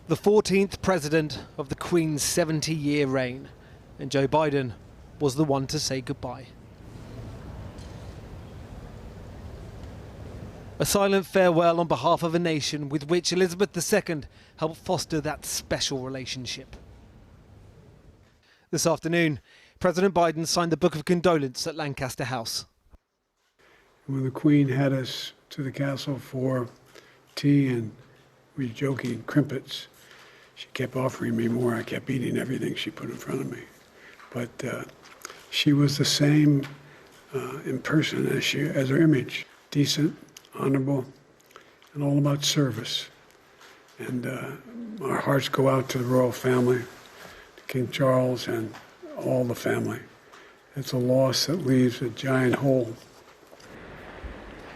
The 14th president of the Queen's 70-year reign, and Joe Biden was the one to say goodbye. A silent farewell on behalf of a nation with which Elizabeth II helped foster that special relationship. This afternoon, President Biden signed the Book of Condolence at Lancaster House. When the Queen had us to the castle for tea and we were joking crimpets, she kept offering me more. I kept eating everything she put in front of me. But she was the same in person as her image. Decent, honorable, and all about service. And our hearts go out to the royal family, to King Charles and all the family. It's a loss that leaves a giant hole.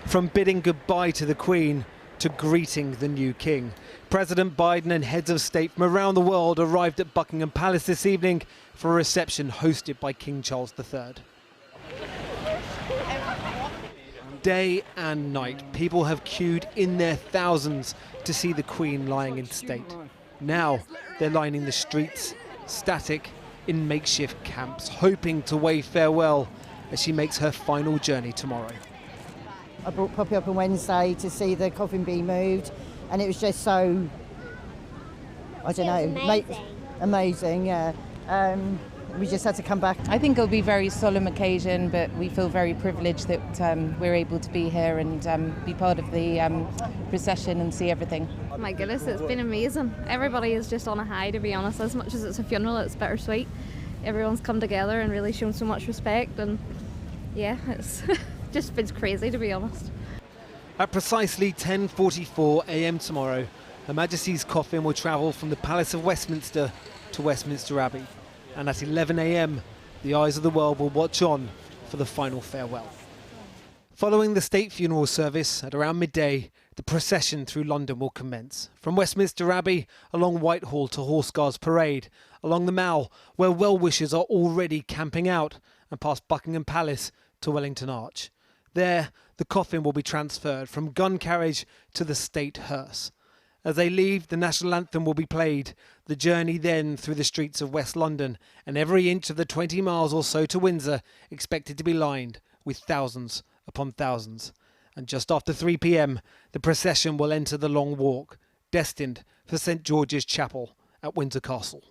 From bidding goodbye to the Queen to greeting the new king, President Biden and heads of state from around the world arrived at Buckingham Palace this evening for a reception hosted by King Charles III. Day and night, people have queued in their thousands to see the Queen lying in state. Now they're lining the streets, static, in makeshift camps, hoping to wave farewell as she makes her final journey tomorrow. I brought Poppy up on Wednesday to see the coffin be moved, and it was just so, I don't know, amazing, yeah. We just had to come back. I think it'll be a very solemn occasion, but we feel very privileged that we're able to be here and be part of the procession and see everything. Oh my goodness, it's been amazing. Everybody is just on a high, to be honest. As much as it's a funeral, it's bittersweet. Everyone's come together and really shown so much respect, and yeah, it's just been crazy, to be honest. At precisely 10:44 a.m. tomorrow, Her Majesty's coffin will travel from the Palace of Westminster to Westminster Abbey. And at 11 a.m, the eyes of the world will watch on for the final farewell. Following the state funeral service at around midday, the procession through London will commence. From Westminster Abbey, along Whitehall to Horse Guards Parade, along the Mall, where well-wishers are already camping out, and past Buckingham Palace to Wellington Arch. There, the coffin will be transferred from gun carriage to the state hearse. As they leave, the national anthem will be played, the journey then through the streets of West London, and every inch of the 20 miles or so to Windsor expected to be lined with thousands upon thousands. And just after 3 p.m, the procession will enter the Long Walk, destined for St George's Chapel at Windsor Castle.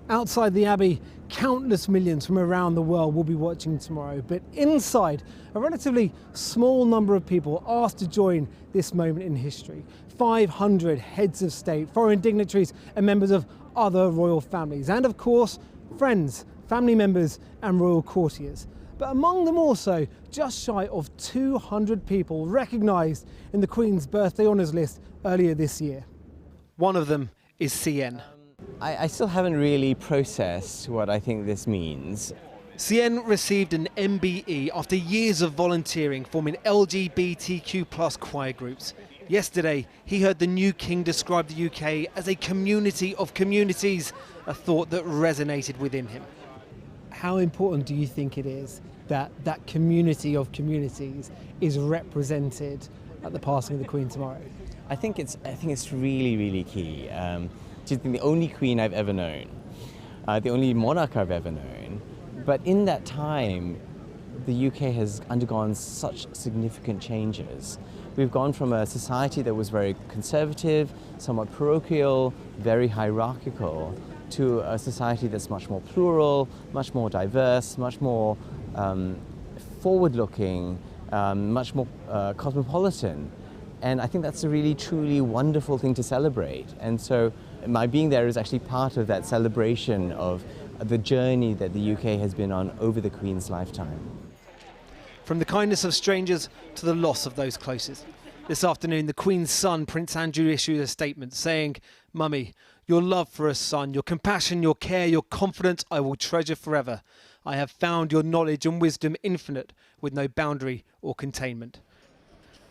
Outside the Abbey, countless millions from around the world will be watching tomorrow, but inside, a relatively small number of people asked to join this moment in history. 500 heads of state, foreign dignitaries and members of other royal families, and of course, friends, family members and royal courtiers. But among them also, just shy of 200 people recognised in the Queen's birthday honours list earlier this year. One of them is CN. I still haven't really processed what I think this means. CN received an MBE after years of volunteering, forming LGBTQ+ choir groups. Yesterday, he heard the new king describe the UK as a community of communities, a thought that resonated within him. How important do you think it is that that community of communities is represented at the passing of the Queen tomorrow? I think it's really, really key. She's the only queen I've ever known, the only monarch I've ever known. But in that time, the UK has undergone such significant changes. We've gone from a society that was very conservative, somewhat parochial, very hierarchical, to a society that's much more plural, much more diverse, much more forward-looking, much more cosmopolitan. And I think that's a really, truly wonderful thing to celebrate. And so my being there is actually part of that celebration of the journey that the UK has been on over the Queen's lifetime. From the kindness of strangers to the loss of those closest. This afternoon, the Queen's son, Prince Andrew, issued a statement saying, "Mummy, your love for a son, your compassion, your care, your confidence, I will treasure forever. I have found your knowledge and wisdom infinite, with no boundary or containment."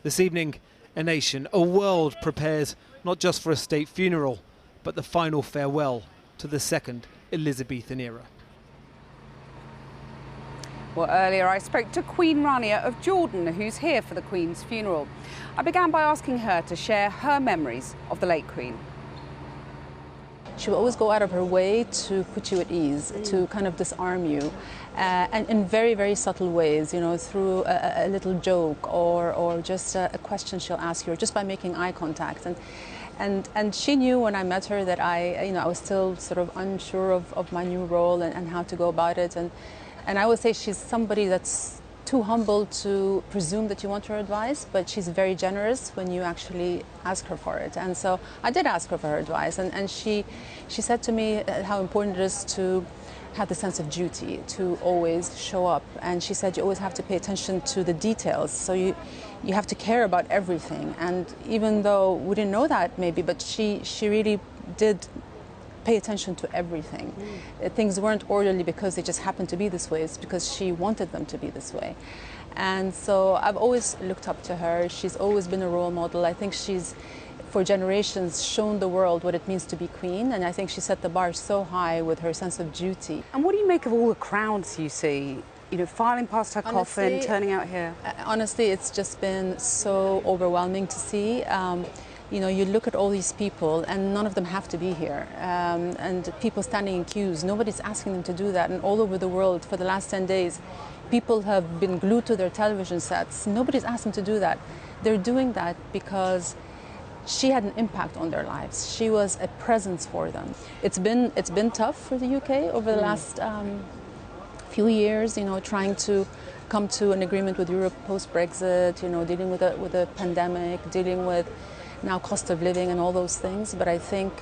This evening, a nation, a world prepares not just for a state funeral, but the final farewell to the second Elizabethan era. Well, earlier I spoke to Queen Rania of Jordan, who's here for the Queen's funeral. I began by asking her to share her memories of the late Queen. she would always go out of her way to put you at ease, to kind of disarm you, and in very, very subtle ways, you know, through a little joke or just a question she'll ask you, or just by making eye contact. And she knew when I met her that I was still sort of unsure of my new role and how to go about it. And I would say she's somebody that's too humble to presume that you want her advice, but she's very generous when you actually ask her for it. And so I did ask her for her advice, and she said to me how important it is to have the sense of duty, to always show up. And she said you always have to pay attention to the details, so you have to care about everything. And even though we didn't know that maybe, but she really did pay attention to everything. Things weren't orderly because they just happened to be this way. It's because she wanted them to be this way. And so I've always looked up to her. She's always been a role model. I think she's, for generations, shown the world what it means to be queen. And I think she set the bar so high with her sense of duty. And what do you make of all the crowds you see, you know, filing past her coffin, turning out here? Honestly, it's just been so overwhelming to see. You know, you look at all these people and none of them have to be here. And people standing in queues, nobody's asking them to do that. And all over the world for the last 10 days, people have been glued to their television sets. Nobody's asked them to do that. They're doing that because she had an impact on their lives. She was a presence for them. It's been tough for the UK over the last few years, you know, trying to come to an agreement with Europe post-Brexit, you know, dealing with a pandemic, dealing with now cost of living and all those things. But I think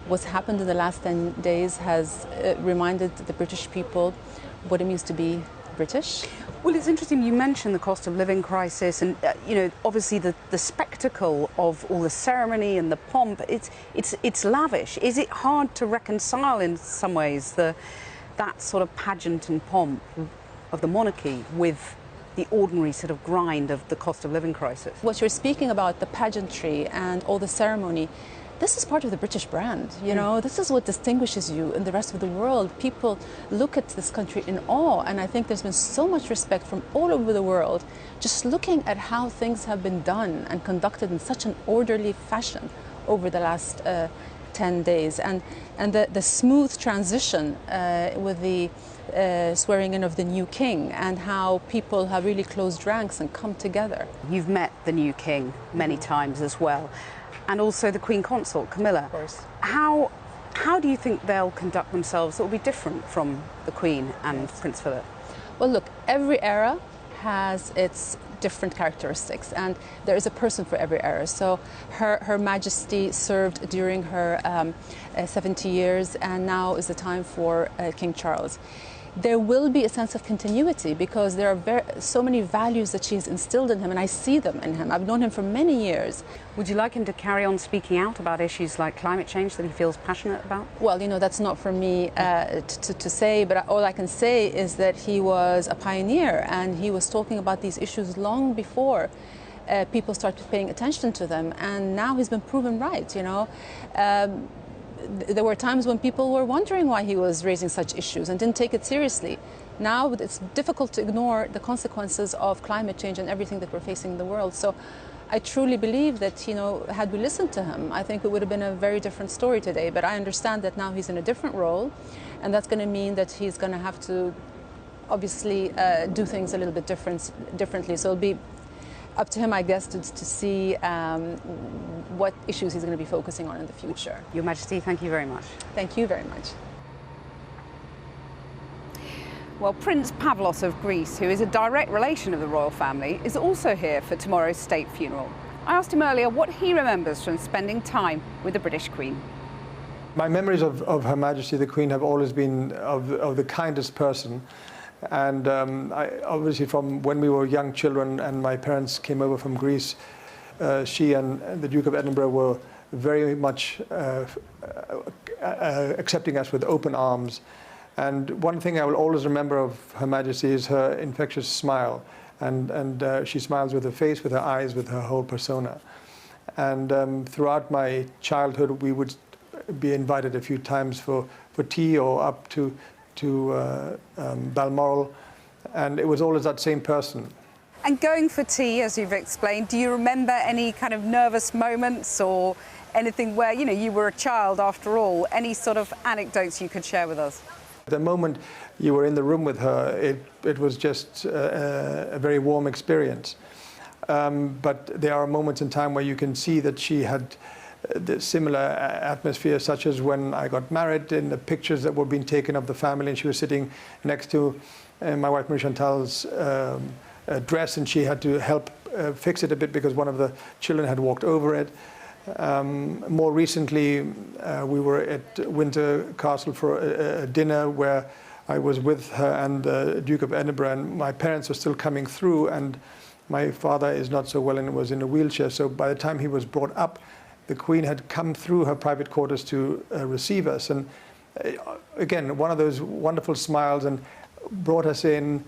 what's happened in the last 10 days has reminded the British people what it means to be British. Well, it's interesting you mentioned the cost of living crisis, and you know, obviously the spectacle of all the ceremony and the pomp, it's lavish. Is it hard to reconcile in some ways that sort of pageant and pomp of the monarchy with the ordinary sort of grind of the cost of living crisis? What you're speaking about, the pageantry and all the ceremony, this is part of the British brand, you know. This is what distinguishes you in the rest of the world. People look at this country in awe, and I think there's been so much respect from all over the world, just looking at how things have been done and conducted in such an orderly fashion over the last 10 days. And the smooth transition with the swearing in of the new king, and how people have really closed ranks and come together. You've met the new king many times as well, and also the Queen Consort, Camilla. Of course. How do you think they'll conduct themselves that will be different from the Queen and Prince Philip? Well, look, every era has its different characteristics, and there is a person for every era. So Her Majesty served during her 70 years, and now is the time for King Charles. There will be a sense of continuity because there are so many values that she has instilled in him, and I see them in him. I've known him for many years. Would you like him to carry on speaking out about issues like climate change that he feels passionate about? Well, you know, that's not for me to say, but all I can say is that he was a pioneer, and he was talking about these issues long before people started paying attention to them, and now he's been proven right, you know. There were times when people were wondering why he was raising such issues and didn't take it seriously. Now it's difficult to ignore the consequences of climate change and everything that we're facing in the world. So I truly believe that, you know, had we listened to him, I think it would have been a very different story today. But I understand that now he's in a different role, and that's going to mean that he's going to have to obviously do things a little bit differently. So it'll be up to him, I guess, to see what issues he's going to be focusing on in the future. Your Majesty, thank you very much. Thank you very much. Well, Prince Pavlos of Greece, who is a direct relation of the royal family, is also here for tomorrow's state funeral. I asked him earlier what he remembers from spending time with the British Queen. My memories of Her Majesty the Queen have always been of the kindest person. And obviously from when we were young children and my parents came over from Greece, she and the Duke of Edinburgh were very much accepting us with open arms. And one thing I will always remember of Her Majesty is her infectious smile. And she smiles with her face, with her eyes, with her whole persona. And throughout my childhood, we would be invited a few times for tea or up to Balmoral, and it was always that same person. And going for tea, as you've explained, do you remember any kind of nervous moments or anything where, you know, you were a child after all, any sort of anecdotes you could share with us? The moment you were in the room with her, it was just a very warm experience. But there are moments in time where you can see that she had the similar atmosphere, such as when I got married, in the pictures that were being taken of the family, and she was sitting next to my wife Marie Chantal's dress, and she had to help fix it a bit because one of the children had walked over it. More recently, we were at Windsor Castle for a dinner where I was with her and the Duke of Edinburgh, and my parents were still coming through, and my father is not so well and was in a wheelchair. So by the time he was brought up, the Queen had come through her private quarters to receive us. And again, one of those wonderful smiles, and brought us in,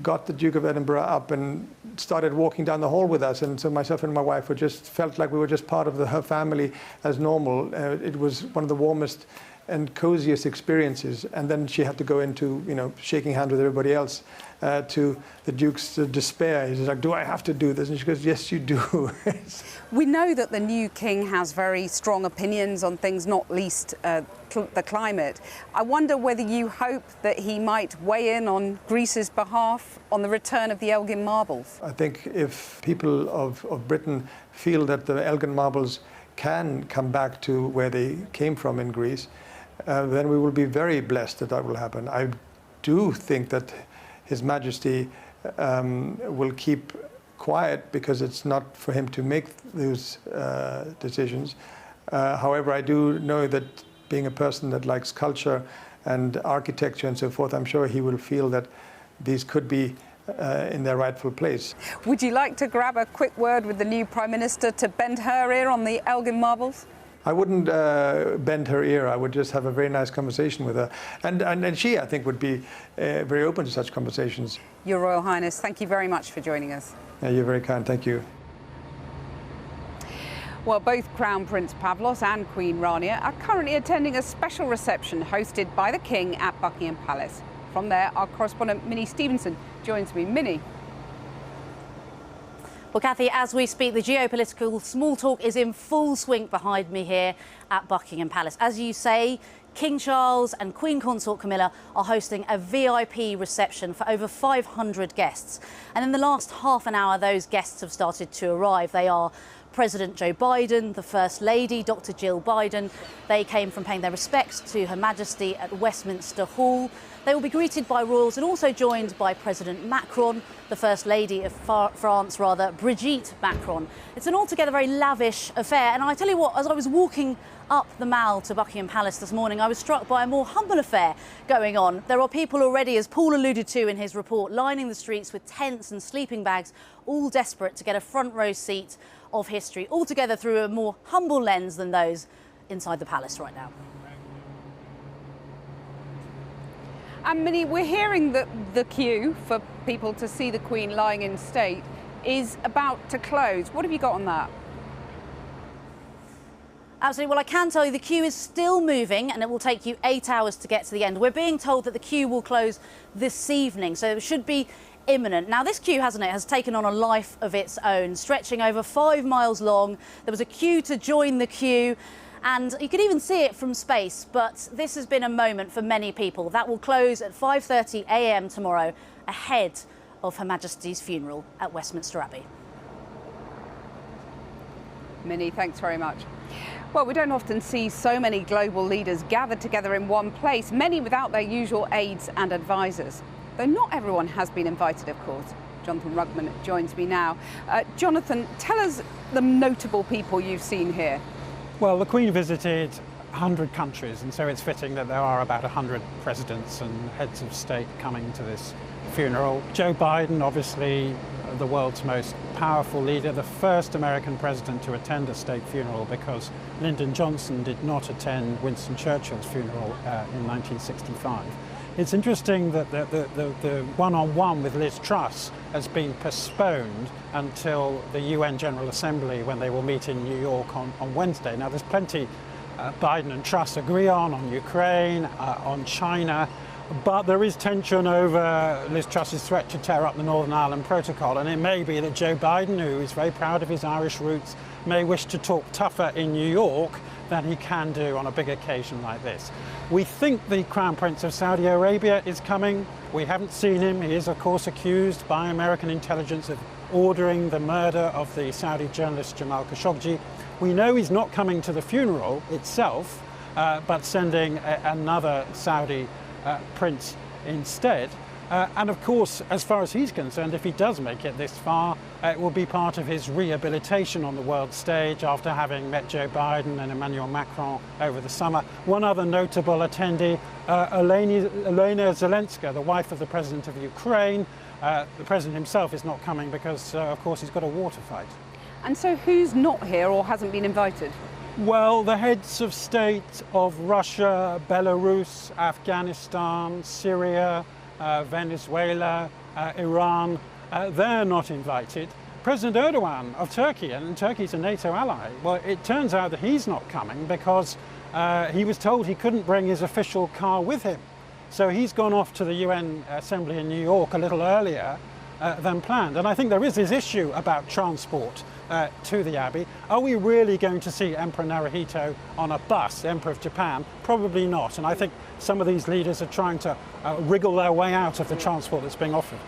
got the Duke of Edinburgh up and started walking down the hall with us. And so myself and my wife were just felt like we were just part of her family as normal. It was one of the warmest and coziest experiences. And then she had to go into, you know, shaking hands with everybody else, to the Duke's despair. He's like, do I have to do this? And she goes, yes, you do. We know that the new king has very strong opinions on things, not least the climate. I wonder whether you hope that he might weigh in on Greece's behalf on the return of the Elgin marbles. I think if people of Britain feel that the Elgin marbles can come back to where they came from in Greece, then we will be very blessed that will happen. I do think that His Majesty will keep quiet because it's not for him to make those decisions. However, I do know that being a person that likes culture and architecture and so forth, I'm sure he will feel that these could be in their rightful place. Would you like to grab a quick word with the new Prime Minister to bend her ear on the Elgin marbles? I wouldn't bend her ear. I would just have a very nice conversation with her. And she, I think, would be very open to such conversations. Your Royal Highness, thank you very much for joining us. Yeah, you're very kind. Thank you. Well, both Crown Prince Pavlos and Queen Rania are currently attending a special reception hosted by the King at Buckingham Palace. From there, our correspondent Minnie Stevenson joins me. Minnie. Well, Kathy, as we speak, the geopolitical small talk is in full swing behind me here at Buckingham Palace. As you say, King Charles and Queen Consort Camilla are hosting a VIP reception for over 500 guests. And in the last half an hour, those guests have started to arrive. They are President Joe Biden, the First Lady, Dr. Jill Biden. They came from paying their respects to Her Majesty at Westminster Hall. They will be greeted by royals and also joined by President Macron, the First Lady of France, Brigitte Macron. It's an altogether very lavish affair. And I tell you what, as I was walking up the Mall to Buckingham Palace this morning, I was struck by a more humble affair going on. There are people already, as Paul alluded to in his report, lining the streets with tents and sleeping bags, all desperate to get a front row seat of history, altogether through a more humble lens than those inside the palace right now. And Minnie, we're hearing that the queue for people to see the Queen lying in state is about to close. What have you got on that? Absolutely. Well, I can tell you the queue is still moving and it will take you 8 hours to get to the end. We're being told that the queue will close this evening, so it should be imminent. Now, this queue, hasn't it, has taken on a life of its own, stretching over 5 miles long. There was a queue to join the queue, and you could even see it from space. But this has been a moment for many people. That will close at 5:30 a.m. tomorrow, ahead of Her Majesty's funeral at Westminster Abbey. Minnie, thanks very much. Well, we don't often see so many global leaders gathered together in one place, many without their usual aides and advisors. Though not everyone has been invited, of course. Jonathan Rugman joins me now. Jonathan, tell us the notable people you've seen here. Well, the Queen visited 100 countries, and so it's fitting that there are about 100 presidents and heads of state coming to this funeral. Joe Biden, obviously the world's most powerful leader, the first American president to attend a state funeral, because Lyndon Johnson did not attend Winston Churchill's funeral in 1965. It's interesting that the one-on-one with Liz Truss has been postponed until the UN General Assembly, when they will meet in New York on Wednesday. Now, there's plenty Biden and Truss agree on Ukraine, on China, but there is tension over Liz Truss's threat to tear up the Northern Ireland Protocol, and it may be that Joe Biden, who is very proud of his Irish roots, may wish to talk tougher in New York than he can do on a big occasion like this. We think the Crown Prince of Saudi Arabia is coming. We haven't seen him. He is, of course, accused by American intelligence of ordering the murder of the Saudi journalist Jamal Khashoggi. We know he's not coming to the funeral itself, but sending another Saudi prince instead. And of course, as far as he's concerned, if he does make it this far, it will be part of his rehabilitation on the world stage after having met Joe Biden and Emmanuel Macron over the summer. One other notable attendee, Elena Zelenska, the wife of the president of Ukraine. The president himself is not coming because, of course, he's got a war to fight. And so who's not here or hasn't been invited? Well, the heads of state of Russia, Belarus, Afghanistan, Syria, Venezuela, Iran, they're not invited. President Erdogan of Turkey, and Turkey's a NATO ally, well, it turns out that he's not coming because he was told he couldn't bring his official car with him. So he's gone off to the UN Assembly in New York a little earlier than planned. And I think there is this issue about transport to the Abbey. Are we really going to see Emperor Naruhito on a bus, Emperor of Japan? Probably not. And I think some of these leaders are trying to wriggle their way out of the transport that's being offered.